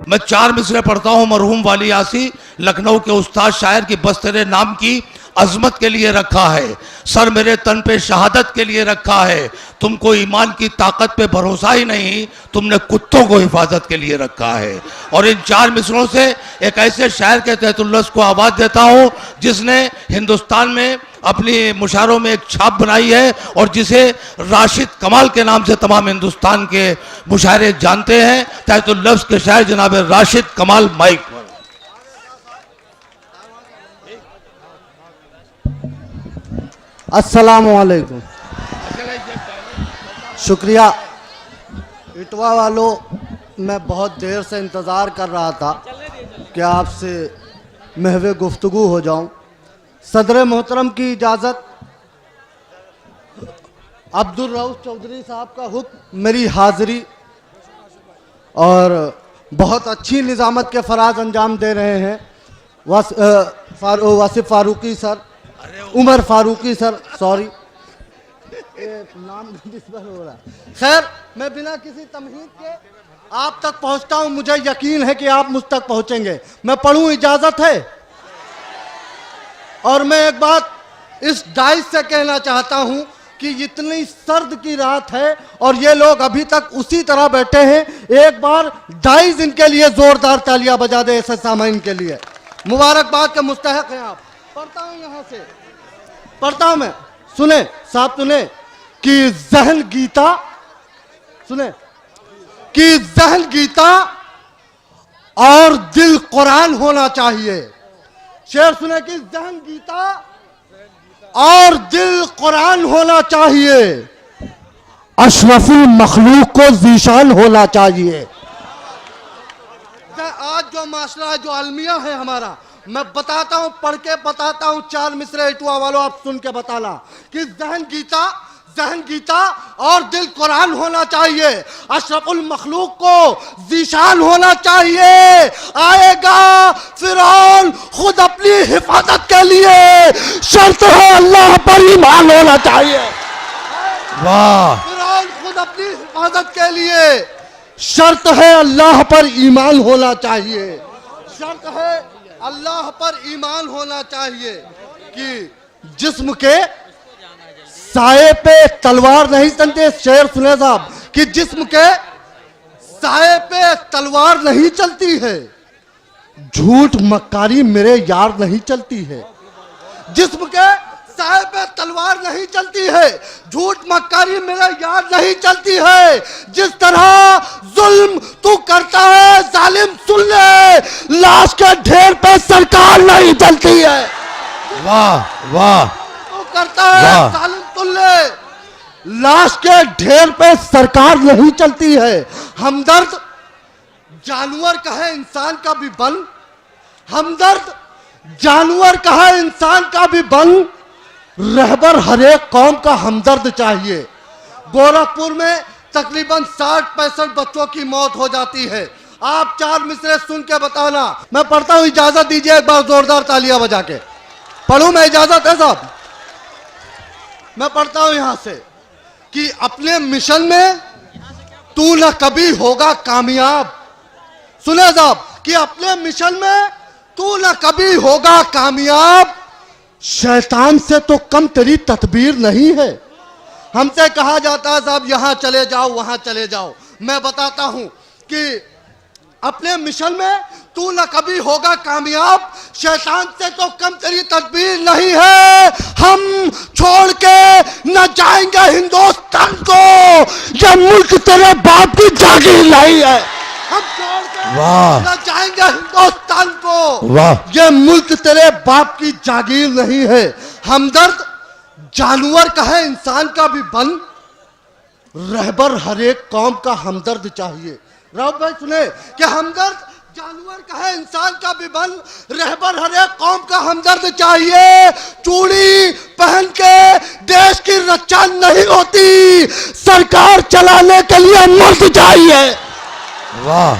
मैं 4 मिसरे पढ़ता हूँ। मरहूम वाली यासी लखनऊ के उस्ताद शायर की बस तेरे नाम की अजमत के लिए रखा है, सर मेरे तन पे शहादत के लिए रखा है। तुमको ईमान की ताकत पे भरोसा ही नहीं, तुमने कुत्तों को हिफाजत के लिए रखा है। और इन 4 मिसरों से एक ऐसे शायर के तहत लफ्ज़ को आवाज़ देता हूँ जिसने हिंदुस्तान में अपनी मुशायरों में एक छाप बनाई है और जिसे राशिद कमाल के नाम से तमाम हिंदुस्तान के मुशायरे जानते हैं। तहत लफ्ज़ के शायर जनाब राशिद कमाल माइक पर। अस्सलाम वालेकुम। शुक्रिया। इटवा वालों, मैं बहुत देर से इंतज़ार कर रहा था कि आपसे महवे गुफ्तगू हो जाऊं। सदर मोहतरम की इजाज़त, अब्दुल रऊफ चौधरी साहब का हुक्म, मेरी हाज़िरी। और बहुत अच्छी निज़ामत के फ़राज़ अंजाम दे रहे हैं Wasif Farooqui sir, Umar Farooqui sir, sorry नाम हो रहा है। खैर, मैं बिना किसी तमहीद के आप तक पहुंचता हूं। मुझे यकीन है कि आप मुझ तक पहुंचेंगे। मैं पढ़ूं, इजाजत है? और मैं एक बात इस डाइस से कहना चाहता हूं कि इतनी सर्द की रात है और ये लोग अभी तक उसी तरह बैठे हैं। एक बार डाइस इनके लिए जोरदार तालियां बजा दे, ऐसे सामाइन के लिए। मुबारकबाद के मुस्तहक हैं आप। पढ़ता हूं, यहां से पढ़ता हूं मैं। सुने साहब, सुने कि जहन गीता, सुने कि जहन गीता और दिल कुरान होना चाहिए। शेर सुने कि जहन गीता और दिल कुरान होना चाहिए। अशरफुल मखलूक को जीशान होना चाहिए। आज जो माशरा है, जो अलमिया है हमारा, मैं बताता हूं, पढ़ के बताता हूं। 4 मिसरे इटवा वालों, आप सुन के बताना कि जहन गीता और दिल कुरान होना चाहिए। अशरफुल मखलूक को जीशान होना चाहिए। आएगा फिरौन खुद अपनी हिफाजत के लिए, शर्त है अल्लाह पर ईमान होना चाहिए। वाह। फिरौन खुद अपनी हिफाजत के लिए, शर्त है अल्लाह पर ईमान होना चाहिए। शर्त है अल्लाह पर ईमान होना चाहिए कि जिस्म के साए पे तलवार नहीं चलती। शेर सुने साहब कि जिस्म के साए पे तलवार नहीं चलती है, झूठ मक्कारी मेरे यार नहीं चलती है। जिस्म के साए पे तलवार नहीं चलती है, झूठ मक्कारी मेरे यार नहीं चलती है। जिस तरह जुल्म तू करता है जालिम सुन ले, लाश के ढेर पे सरकार नहीं चलती है। वाह वाह। तू करता है जालिम सुन ले, लाश के ढेर पे सरकार नहीं चलती है। हमदर्द जानवर का है, इंसान का भी बन। हमदर्द जानवर का है, इंसान का भी बन। रहबर हर एक कौम का हमदर्द चाहिए। गोरखपुर में तकरीबन 60-65 बच्चों की मौत हो जाती है। आप 4 मिसरे सुन के बताना। मैं पढ़ता हूं, इजाजत दीजिए एक बार जोरदार तालियां बजा के। पढ़ूं मैं, इजाजत है साहब? मैं पढ़ता हूं यहां से कि अपने मिशन में तू न कभी होगा कामयाब। सुने साहब कि अपने मिशन में तू न कभी होगा कामयाब। शैतान से तो कम तेरी तदबीर नहीं है। हमसे कहा जाता है साहब यहां चले जाओ, वहां चले जाओ। मैं बताता हूं कि अपने मिशन में तू न कभी होगा कामयाब। शैतान से तो कम तेरी तदबीर नहीं है। हम छोड़ के न जाएंगे हिंदुस्तान को, यह मुल्क तेरे बाप की जागीर नहीं है। हम छोड़ के न जाएंगे हिंदुस्तान को, यह मुल्क तेरे बाप की जागीर नहीं है। हमदर्द जानवर का है, इंसान का भी बन। रहबर हर एक कौम का हमदर्द चाहिए। राव भाई सुने कि हमदर्द जानवर का है, इंसान का भी बन। रहबर हर एक कौम का हमदर्द चाहिए। चूड़ी पहन के देश की रक्षा नहीं होती, सरकार चलाने के लिए मर्द चाहिए। वाह।